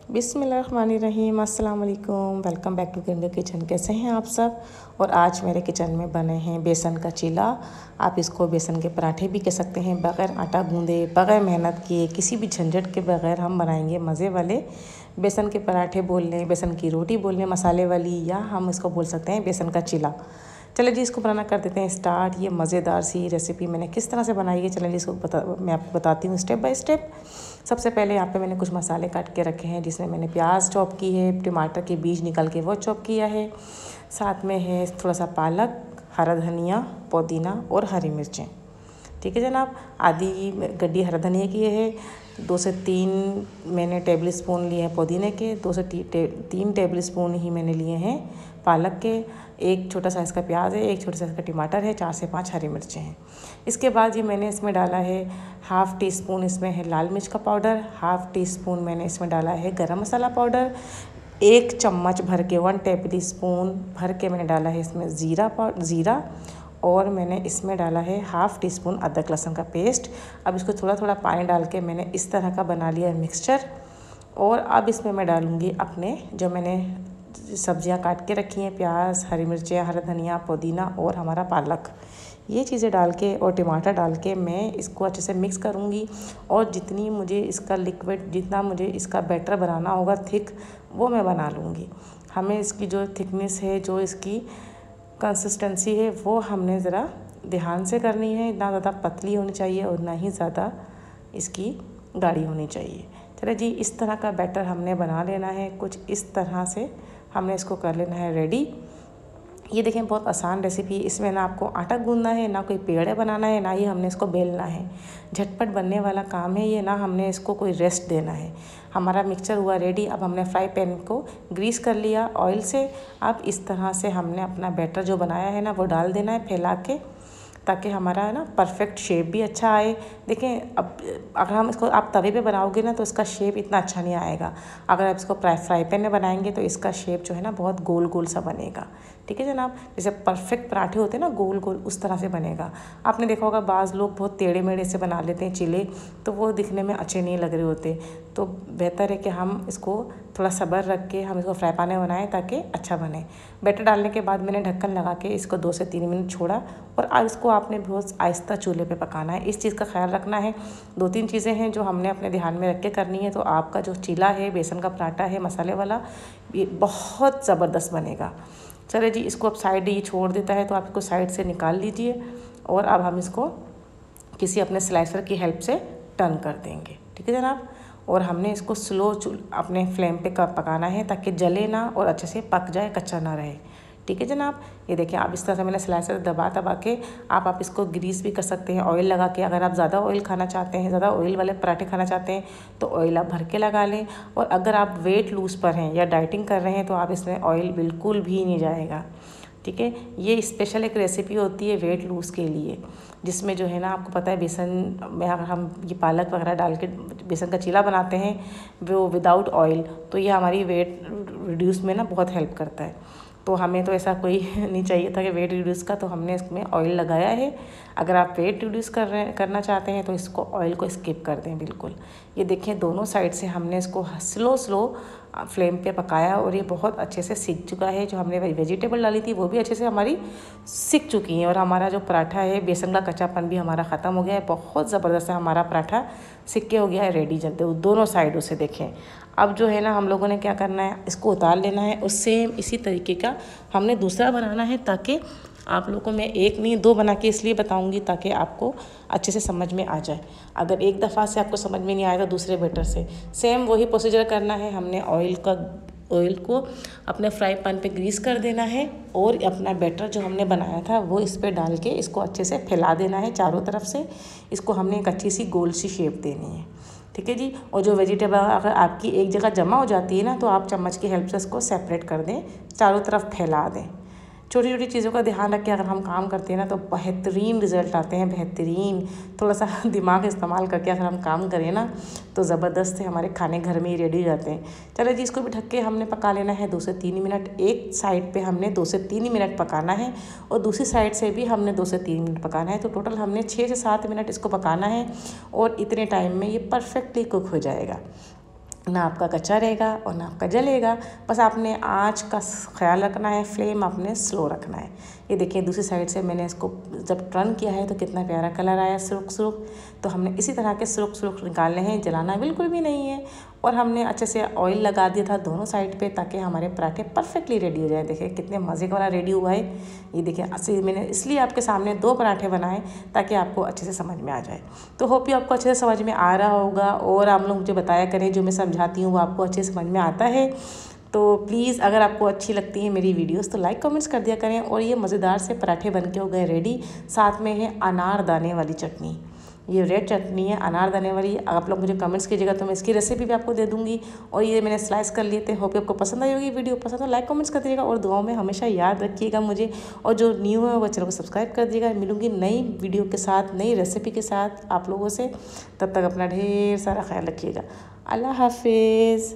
बिस्मिल्लाहिर्रहमानिर्रहीम, अस्सलाम वालेकुम। Welcome back to kinder kitchen. कैसे हैं आप सब? और आज मेरे किचन में बने हैं बेसन का चीला। आप इसको बेसन के पराठे भी कह सकते हैं। बग़ैर आटा गूँदे, बग़ैर मेहनत किए, किसी भी झंझट के बग़ैर हम बनाएंगे मज़े वाले बेसन के पराठे बोल लें, बेसन की रोटी बोल लें मसाले वाली, या हम इसको बोल सकते हैं बेसन का चीला। चलिए जी, इसको बनाना कर देते हैं स्टार्ट। ये मज़ेदार सी रेसिपी मैंने किस तरह से बनाई है, चलिए जी इसको मैं आपको बताती हूँ स्टेप बाय स्टेप। सबसे पहले यहाँ पे मैंने कुछ मसाले काट के रखे हैं, जिसमें मैंने प्याज चॉप की है, टमाटर के बीज निकल के वो चॉप किया है, साथ में है थोड़ा सा पालक, हरा धनिया, पुदीना और हरी मिर्चें। ठीक है जनाब। आधी गड्डी हरा धनिया की है, 2 से 3 मैंने टेबल स्पून लिए हैं पुदीने के, 2 से 3 टेबल स्पून ही मैंने लिए हैं पालक के, एक छोटा साइज़ का प्याज है, एक छोटा साइज़ का टमाटर है, 4 से 5 हरी मिर्चें हैं। इसके बाद ये मैंने इसमें डाला है हाफ़ टी स्पून, इसमें है लाल मिर्च का पाउडर, हाफ़ टी स्पून मैंने इसमें डाला है गरम मसाला पाउडर, 1 चम्मच भर के 1 टेबल स्पून भर के मैंने डाला है इसमें ज़ीरा, और मैंने इसमें डाला है हाफ़ टी स्पून अदरक लहसुन का पेस्ट। अब इसको थोड़ा थोड़ा पानी डाल के मैंने इस तरह का बना लिया है मिक्सचर। और अब इसमें मैं डालूँगी अपने जो मैंने सब्जियां काट के रखी हैं, प्याज, हरी मिर्चें, हरा धनिया, पुदीना और हमारा पालक, ये चीज़ें डाल के और टमाटर डाल के मैं इसको अच्छे से मिक्स करूँगी। और जितनी मुझे इसका लिक्विड, जितना मुझे इसका बैटर बनाना होगा थिक, वो मैं बना लूँगी। हमें इसकी जो थिकनेस है, जो इसकी कंसिस्टेंसी है, वो हमने ज़रा ध्यान से करनी है। ना ज़्यादा पतली होनी चाहिए और ना ही ज़्यादा इसकी गाढ़ी होनी चाहिए। चलिए जी, इस तरह का बैटर हमने बना लेना है, कुछ इस तरह से हमने इसको कर लेना है रेडी। ये देखें, बहुत आसान रेसिपी है। इसमें ना आपको आटा गूंदना है, ना कोई पेड़े बनाना है, ना ही हमने इसको बेलना है। झटपट बनने वाला काम है ये, ना हमने इसको कोई रेस्ट देना है। हमारा मिक्सचर हुआ रेडी। अब हमने फ्राई पैन को ग्रीस कर लिया ऑयल से। अब इस तरह से हमने अपना बैटर जो बनाया है ना, वो डाल देना है फैला के, ताकि हमारा ना परफेक्ट शेप भी अच्छा आए। देखें, अब अगर हम इसको आप तवे पे बनाओगे ना, तो इसका शेप इतना अच्छा नहीं आएगा। अगर आप इसको फ्राई पैन में बनाएंगे तो इसका शेप जो है ना बहुत गोल गोल सा बनेगा। ठीक है जनाब, जैसे परफेक्ट पराठे होते हैं ना गोल गोल, उस तरह से बनेगा। आपने देखा होगा बाज़ लोग बहुत टेढ़े मेढ़े से बना लेते हैं चिले, तो वो दिखने में अच्छे नहीं लग रहे होते। तो बेहतर है कि हम इसको थोड़ा सब्र रख के हम इसको फ्राई पैन में बनाएं, ताकि अच्छा बने। बैटर डालने के बाद मैंने ढक्कन लगा के इसको 2 से 3 मिनट छोड़ा, और इसको आपने बहुत आहिस्ता चूल्हे पे पकाना है। इस चीज़ का ख्याल रखना है। 2-3 चीज़ें हैं जो हमने अपने ध्यान में रख के करनी है। तो आपका जो चीला है, बेसन का पराठा है मसाले वाला, ये बहुत ज़बरदस्त बनेगा। चले जी, इसको अब साइड ये छोड़ देता है, तो आप इसको साइड से निकाल लीजिए। और अब हम इसको किसी अपने स्लाइसर की हेल्प से टर्न कर देंगे। ठीक है जनाब। और हमने इसको स्लो अपने फ्लेम पे पकाना है, ताकि जले ना और अच्छे से पक जाए, कच्चा ना रहे। ठीक है जनाब। ये देखिए, आप इस तरह से मैंने स्लाइसर दबा के आप इसको ग्रीस भी कर सकते हैं ऑयल लगा के। अगर आप ज़्यादा ऑयल खाना चाहते हैं, ज़्यादा ऑयल वाले पराठे खाना चाहते हैं, तो ऑयल आप भर के लगा लें। और अगर आप वेट लूज़ पर हैं या डाइटिंग कर रहे हैं, तो आप इसमें ऑयल बिल्कुल भी नहीं जाएगा। ठीक है। ये स्पेशल एक रेसिपी होती है वेट लूज़ के लिए, जिसमें जो है ना, आपको पता है बेसन में अगर हम ये पालक वगैरह डाल के बेसन का चीला बनाते हैं वो विदाउट ऑयल, तो ये हमारी वेट रिड्यूस में ना बहुत हेल्प करता है। तो हमें तो ऐसा कोई नहीं चाहिए था कि वेट रिड्यूस का, तो हमने इसमें ऑयल लगाया है। अगर आप वेट रिड्यूस करना चाहते हैं, तो इसको ऑयल को स्किप कर दें बिल्कुल। ये देखें, दोनों साइड से हमने इसको स्लो फ्लेम पे पकाया, और ये बहुत अच्छे से सीख चुका है। जो हमने वेजिटेबल डाली थी वो भी अच्छे से हमारी सीख चुकी हैं, और हमारा जो पराठा है बेसन का कच्चापन भी हमारा ख़त्म हो गया है। बहुत ज़बरदस्त है हमारा पराठा, सिक के हो गया है रेडी। जल्दी दोनों साइडों से देखें। अब जो है ना, हम लोगों ने क्या करना है, इसको उतार लेना है, और सेम इसी तरीके का हमने दूसरा बनाना है, ताकि आप लोगों को मैं एक नहीं 2 बना के इसलिए बताऊंगी, ताकि आपको अच्छे से समझ में आ जाए। अगर एक दफ़ा से आपको समझ में नहीं आएगा, दूसरे बैटर से सेम वही प्रोसीजर करना है। हमने ऑयल को अपने फ्राई पैन पे ग्रीस कर देना है, और अपना बैटर जो हमने बनाया था वो इस पर डाल के इसको अच्छे से फैला देना है चारों तरफ से। इसको हमने एक अच्छी सी गोल सी शेप देनी है। ठीक है जी। और जो वेजिटेबल अगर आपकी एक जगह जमा हो जाती है ना, तो आप चम्मच की हेल्प से इसको सेपरेट कर दें, चारों तरफ फैला दें। छोटी छोटी चीज़ों का ध्यान रख के अगर हम काम करते हैं ना, तो बेहतरीन रिज़ल्ट आते हैं। बेहतरीन थोड़ा सा दिमाग इस्तेमाल करके अगर हम काम करें ना, तो ज़बरदस्त है, हमारे खाने घर में ही रेडी हो जाते हैं। चलो जी, इसको भी ढक के हमने पका लेना है 2 से 3 मिनट। एक साइड पे हमने 2 से 3 मिनट पकाना है, और दूसरी साइड से भी हमने 2 से 3 मिनट पकाना है। तो टोटल हमने 6 से 7 मिनट इसको पकाना है, और इतने टाइम में ये परफेक्टली कुक हो जाएगा। ना आपका कच्चा रहेगा और ना आपका जलेगा। बस आपने आँच का ख्याल रखना है, फ्लेम आपने स्लो रखना है। ये देखिए दूसरी साइड से मैंने इसको जब टर्न किया है तो कितना प्यारा कलर आया सुर्ख सुर्ख। तो हमने इसी तरह के सुर्ख सुर्ख निकालने हैं, जलाना बिल्कुल भी नहीं है। और हमने अच्छे से ऑयल लगा दिया था दोनों साइड पे ताकि हमारे पराठे परफेक्टली रेडी हो जाए। देखिए कितने मज़े का वाला रेडी हुआ है। ये देखिए असली मैंने इसलिए आपके सामने 2 पराठे बनाए ताकि आपको अच्छे से समझ में आ जाए। तो होप यू आपको अच्छे से समझ में आ रहा होगा और आप लोग मुझे बताया करें जो मैं समझाती हूँ वो आपको अच्छे से समझ में आता है। तो प्लीज़ अगर आपको अच्छी लगती है मेरी वीडियोस तो लाइक कमेंट्स कर दिया करें। और ये मज़ेदार से पराठे बन के हो गए रेडी। साथ में है अनारदाने वाली चटनी, ये रेड चटनी है अनारदाने वाली। आप लोग मुझे कमेंट्स कीजिएगा तो मैं इसकी रेसिपी भी आपको दे दूँगी। और ये मैंने स्लाइस कर लिए थे। होप आपको पसंद आई होगी वीडियो। पसंद हो लाइक कमेंट्स कर दीजिएगा और दुआओं में हमेशा याद रखिएगा मुझे। और जो न्यू है वो चैनल को सब्सक्राइब कर दीजिएगा। मिलूँगी नई वीडियो के साथ, नई रेसिपी के साथ आप लोगों से। तब तक अपना ढेर सारा ख्याल रखिएगा। अल्लाह हाफिज़।